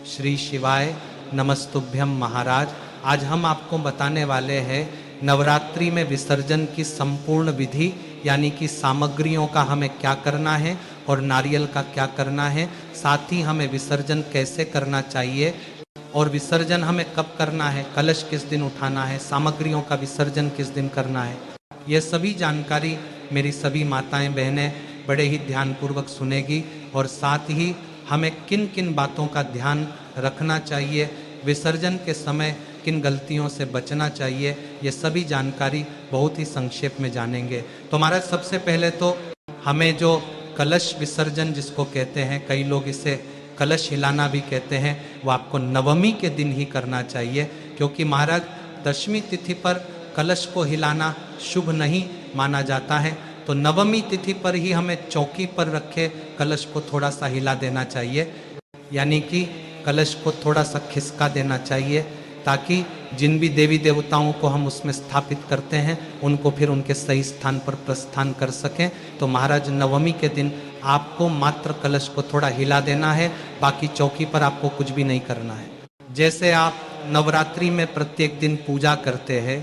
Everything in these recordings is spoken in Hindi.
श्री शिवाय नमस्तुभ्यम महाराज। आज हम आपको बताने वाले हैं नवरात्रि में विसर्जन की संपूर्ण विधि, यानी कि सामग्रियों का हमें क्या करना है और नारियल का क्या करना है, साथ ही हमें विसर्जन कैसे करना चाहिए और विसर्जन हमें कब करना है, कलश किस दिन उठाना है, सामग्रियों का विसर्जन किस दिन करना है। ये सभी जानकारी मेरी सभी माताएं बहनें बड़े ही ध्यानपूर्वक सुनेगी और साथ ही हमें किन किन बातों का ध्यान रखना चाहिए, विसर्जन के समय किन गलतियों से बचना चाहिए, ये सभी जानकारी बहुत ही संक्षेप में जानेंगे। तो हमारा सबसे पहले तो हमें जो कलश विसर्जन जिसको कहते हैं, कई लोग इसे कलश हिलाना भी कहते हैं, वो आपको नवमी के दिन ही करना चाहिए, क्योंकि महाराज दशमी तिथि पर कलश को हिलाना शुभ नहीं माना जाता है। तो नवमी तिथि पर ही हमें चौकी पर रखे कलश को थोड़ा सा हिला देना चाहिए, यानी कि कलश को थोड़ा सा खिसका देना चाहिए, ताकि जिन भी देवी देवताओं को हम उसमें स्थापित करते हैं उनको फिर उनके सही स्थान पर प्रस्थान कर सकें। तो महाराज नवमी के दिन आपको मात्र कलश को थोड़ा हिला देना है, बाकी चौकी पर आपको कुछ भी नहीं करना है। जैसे आप नवरात्रि में प्रत्येक दिन पूजा करते हैं,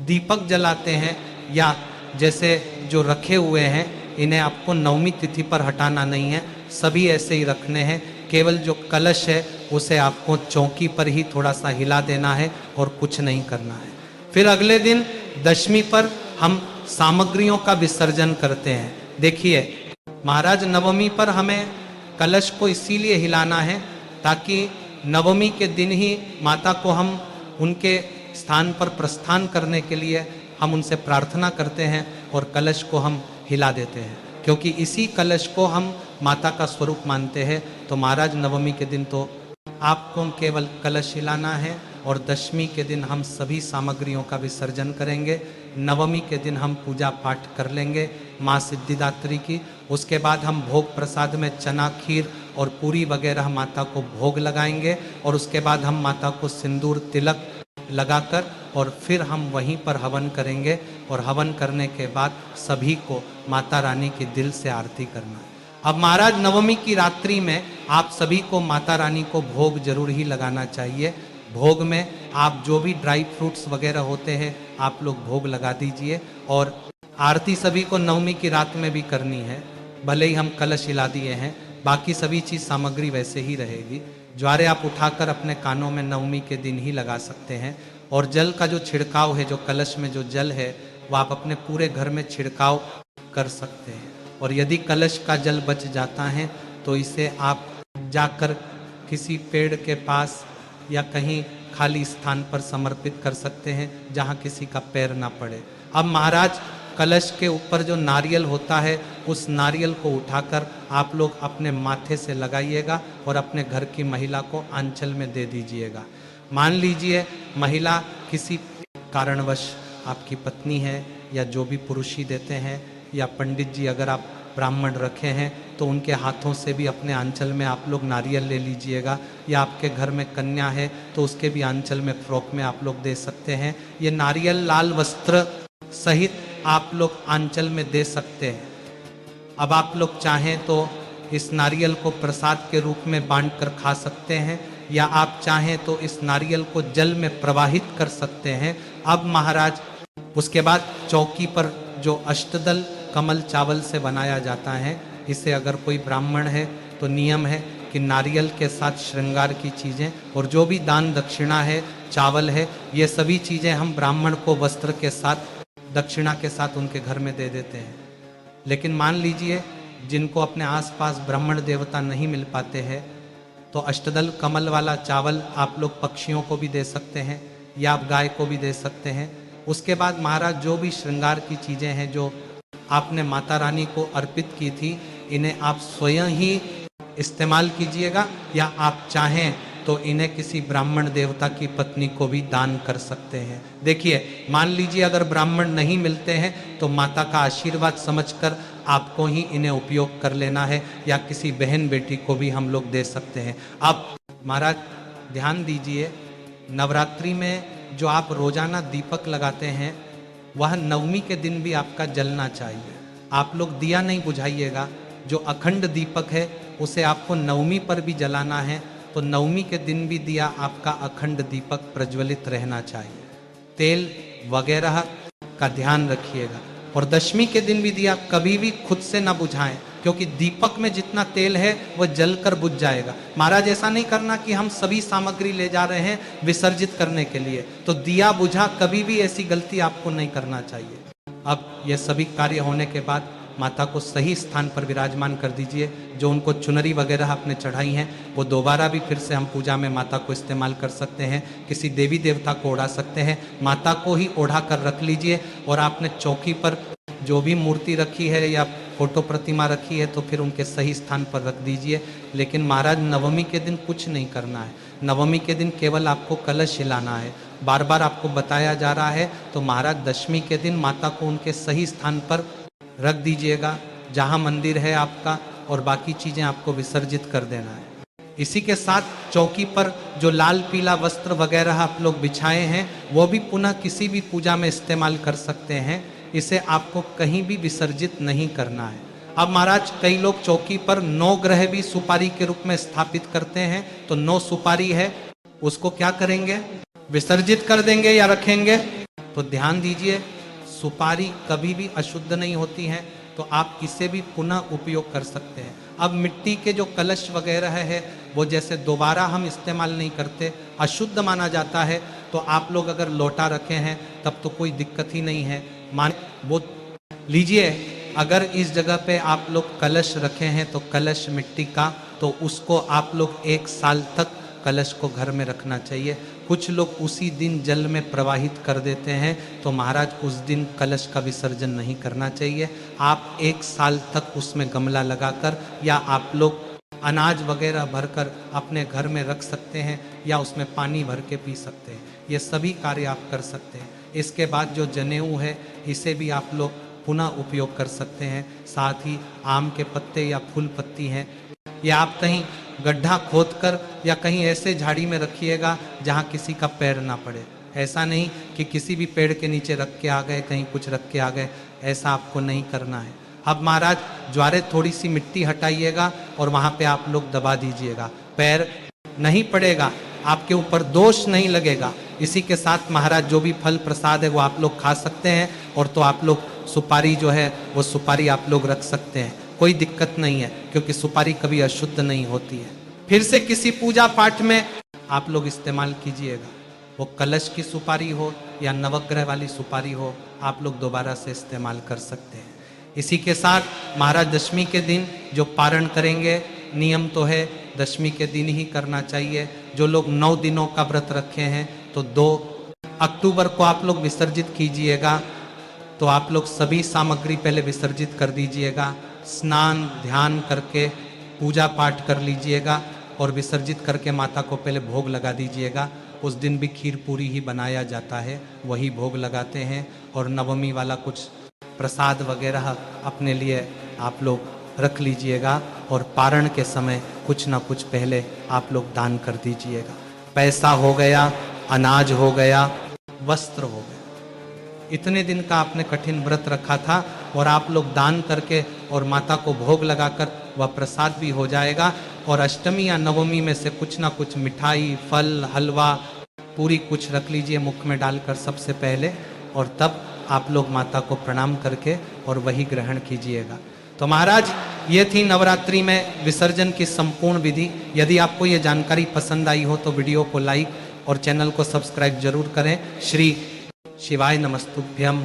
दीपक जलाते हैं, या जैसे जो रखे हुए हैं इन्हें आपको नवमी तिथि पर हटाना नहीं है, सभी ऐसे ही रखने हैं। केवल जो कलश है उसे आपको चौकी पर ही थोड़ा सा हिला देना है और कुछ नहीं करना है। फिर अगले दिन दशमी पर हम सामग्रियों का विसर्जन करते हैं। देखिए महाराज नवमी पर हमें कलश को इसीलिए हिलाना है ताकि नवमी के दिन ही माता को हम उनके स्थान पर प्रस्थान करने के लिए हम उनसे प्रार्थना करते हैं और कलश को हम हिला देते हैं, क्योंकि इसी कलश को हम माता का स्वरूप मानते हैं। तो महाराज नवमी के दिन तो आपको केवल कलश हिलाना है और दशमी के दिन हम सभी सामग्रियों का विसर्जन करेंगे। नवमी के दिन हम पूजा पाठ कर लेंगे माँ सिद्धिदात्री की। उसके बाद हम भोग प्रसाद में चना खीर और पूरी वगैरह माता को भोग लगाएंगे और उसके बाद हम माता को सिंदूर तिलक लगाकर और फिर हम वहीं पर हवन करेंगे और हवन करने के बाद सभी को माता रानी की दिल से आरती करना है। अब महाराज नवमी की रात्रि में आप सभी को माता रानी को भोग जरूर ही लगाना चाहिए। भोग में आप जो भी ड्राई फ्रूट्स वगैरह होते हैं आप लोग भोग लगा दीजिए और आरती सभी को नवमी की रात में भी करनी है। भले ही हम कलश हिला दिए हैं, बाकी सभी चीज़ सामग्री वैसे ही रहेगी। ज्वारे आप उठाकर अपने कानों में नवमी के दिन ही लगा सकते हैं और जल का जो छिड़काव है, जो कलश में जो जल है वो आप अपने पूरे घर में छिड़काव कर सकते हैं। और यदि कलश का जल बच जाता है तो इसे आप जाकर किसी पेड़ के पास या कहीं खाली स्थान पर समर्पित कर सकते हैं जहाँ किसी का पैर ना पड़े। अब महाराज कलश के ऊपर जो नारियल होता है उस नारियल को उठाकर आप लोग अपने माथे से लगाइएगा और अपने घर की महिला को आंचल में दे दीजिएगा। मान लीजिए महिला किसी कारणवश आपकी पत्नी है या जो भी पुरुष ही देते हैं, या पंडित जी अगर आप ब्राह्मण रखे हैं तो उनके हाथों से भी अपने आंचल में आप लोग नारियल ले लीजिएगा, या आपके घर में कन्या है तो उसके भी आंचल में फ्रॉक में आप लोग दे सकते हैं। ये नारियल लाल वस्त्र सहित आप लोग आंचल में दे सकते हैं। अब आप लोग चाहें तो इस नारियल को प्रसाद के रूप में बांट कर खा सकते हैं, या आप चाहें तो इस नारियल को जल में प्रवाहित कर सकते हैं। अब महाराज उसके बाद चौकी पर जो अष्टदल कमल चावल से बनाया जाता है, इसे अगर कोई ब्राह्मण है तो नियम है कि नारियल के साथ श्रृंगार की चीज़ें और जो भी दान दक्षिणा है, चावल है, ये सभी चीज़ें हम ब्राह्मण को वस्त्र के साथ दक्षिणा के साथ उनके घर में दे देते हैं। लेकिन मान लीजिए जिनको अपने आसपास ब्राह्मण देवता नहीं मिल पाते हैं तो अष्टदल कमल वाला चावल आप लोग पक्षियों को भी दे सकते हैं या आप गाय को भी दे सकते हैं। उसके बाद महाराज जो भी श्रृंगार की चीज़ें हैं जो आपने माता रानी को अर्पित की थी, इन्हें आप स्वयं ही इस्तेमाल कीजिएगा, या आप चाहें तो इन्हें किसी ब्राह्मण देवता की पत्नी को भी दान कर सकते हैं। देखिए मान लीजिए अगर ब्राह्मण नहीं मिलते हैं तो माता का आशीर्वाद समझकर आपको ही इन्हें उपयोग कर लेना है, या किसी बहन बेटी को भी हम लोग दे सकते हैं। अब महाराज ध्यान दीजिए, नवरात्रि में जो आप रोजाना दीपक लगाते हैं वह नवमी के दिन भी आपका जलना चाहिए। आप लोग दिया नहीं बुझाइएगा, जो अखंड दीपक है उसे आपको नवमी पर भी जलाना है। तो नवमी के दिन भी दिया आपका अखंड दीपक प्रज्वलित रहना चाहिए। तेल वगैरह का ध्यान रखिएगा। और दशमी के दिन भी दिया कभी भी खुद से ना बुझाएं, क्योंकि दीपक में जितना तेल है वह जलकर बुझ जाएगा। महाराज ऐसा नहीं करना कि हम सभी सामग्री ले जा रहे हैं विसर्जित करने के लिए, तो दिया बुझा, कभी भी ऐसी गलती आपको नहीं करना चाहिए। अब ये सभी कार्य होने के बाद माता को सही स्थान पर विराजमान कर दीजिए। जो उनको चुनरी वगैरह आपने चढ़ाई हैं वो दोबारा भी फिर से हम पूजा में माता को इस्तेमाल कर सकते हैं। किसी देवी देवता को ओढ़ा सकते हैं, माता को ही ओढ़ा कर रख लीजिए। और आपने चौकी पर जो भी मूर्ति रखी है या फोटो प्रतिमा रखी है तो फिर उनके सही स्थान पर रख दीजिए। लेकिन महाराज नवमी के दिन कुछ नहीं करना है। नवमी के दिन केवल आपको कलश हिलाना है, बार बार आपको बताया जा रहा है। तो महाराज दशमी के दिन माता को उनके सही स्थान पर रख दीजिएगा जहाँ मंदिर है आपका, और बाकी चीज़ें आपको विसर्जित कर देना है। इसी के साथ चौकी पर जो लाल पीला वस्त्र वगैरह आप लोग बिछाए हैं वो भी पुनः किसी भी पूजा में इस्तेमाल कर सकते हैं। इसे आपको कहीं भी विसर्जित नहीं करना है। अब महाराज कई लोग चौकी पर 9 ग्रह भी सुपारी के रूप में स्थापित करते हैं, तो 9 सुपारी है, उसको क्या करेंगे, विसर्जित कर देंगे या रखेंगे? तो ध्यान दीजिए, सुपारी कभी भी अशुद्ध नहीं होती है, तो आप इसे भी पुनः उपयोग कर सकते हैं। अब मिट्टी के जो कलश वगैरह है वो जैसे दोबारा हम इस्तेमाल नहीं करते, अशुद्ध माना जाता है, तो आप लोग अगर लोटा रखे हैं तब तो कोई दिक्कत ही नहीं है। मान वो लीजिए, अगर इस जगह पे आप लोग कलश रखे हैं तो कलश मिट्टी का, तो उसको आप लोग 1 साल तक कलश को घर में रखना चाहिए। कुछ लोग उसी दिन जल में प्रवाहित कर देते हैं, तो महाराज उस दिन कलश का विसर्जन नहीं करना चाहिए। आप 1 साल तक उसमें गमला लगाकर या आप लोग अनाज वगैरह भरकर अपने घर में रख सकते हैं या उसमें पानी भर के पी सकते हैं। ये सभी कार्य आप कर सकते हैं। इसके बाद जो जनेऊ है इसे भी आप लोग पुनः उपयोग कर सकते हैं। साथ ही आम के पत्ते या फूल पत्ती हैं, ये आप कहीं गड्ढा खोदकर या कहीं ऐसे झाड़ी में रखिएगा जहाँ किसी का पैर ना पड़े। ऐसा नहीं कि किसी भी पेड़ के नीचे रख के आ गए, कहीं कुछ रख के आ गए, ऐसा आपको नहीं करना है। अब महाराज ज्वारे थोड़ी सी मिट्टी हटाइएगा और वहाँ पे आप लोग दबा दीजिएगा, पैर नहीं पड़ेगा, आपके ऊपर दोष नहीं लगेगा। इसी के साथ महाराज जो भी फल प्रसाद है वो आप लोग खा सकते हैं, और तो आप लोग सुपारी जो है वो सुपारी आप लोग रख सकते हैं, कोई दिक्कत नहीं है, क्योंकि सुपारी कभी अशुद्ध नहीं होती है। फिर से किसी पूजा पाठ में आप लोग इस्तेमाल कीजिएगा, वो कलश की सुपारी हो या नवग्रह वाली सुपारी हो, आप लोग दोबारा से इस्तेमाल कर सकते हैं। इसी के साथ महाराज दशमी के दिन जो पारण करेंगे, नियम तो है दशमी के दिन ही करना चाहिए। जो लोग 9 दिनों का व्रत रखे हैं तो 2 अक्टूबर को आप लोग विसर्जित कीजिएगा। तो आप लोग सभी सामग्री पहले विसर्जित कर दीजिएगा, स्नान ध्यान करके पूजा पाठ कर लीजिएगा और विसर्जित करके माता को पहले भोग लगा दीजिएगा। उस दिन भी खीर पूरी ही बनाया जाता है, वही भोग लगाते हैं। और नवमी वाला कुछ प्रसाद वगैरह अपने लिए आप लोग रख लीजिएगा, और पारण के समय कुछ ना कुछ पहले आप लोग दान कर दीजिएगा। पैसा हो गया, अनाज हो गया, वस्त्र हो गया, इतने दिन का आपने कठिन व्रत रखा था और आप लोग दान करके और माता को भोग लगाकर वह प्रसाद भी हो जाएगा। और अष्टमी या नवमी में से कुछ ना कुछ मिठाई, फल, हलवा, पूरी कुछ रख लीजिए मुख में डालकर सबसे पहले, और तब आप लोग माता को प्रणाम करके और वही ग्रहण कीजिएगा। तो महाराज ये थी नवरात्रि में विसर्जन की संपूर्ण विधि। यदि आपको ये जानकारी पसंद आई हो तो वीडियो को लाइक और चैनल को सब्सक्राइब जरूर करें। श्री शिवाय नमस्तुभ्यम।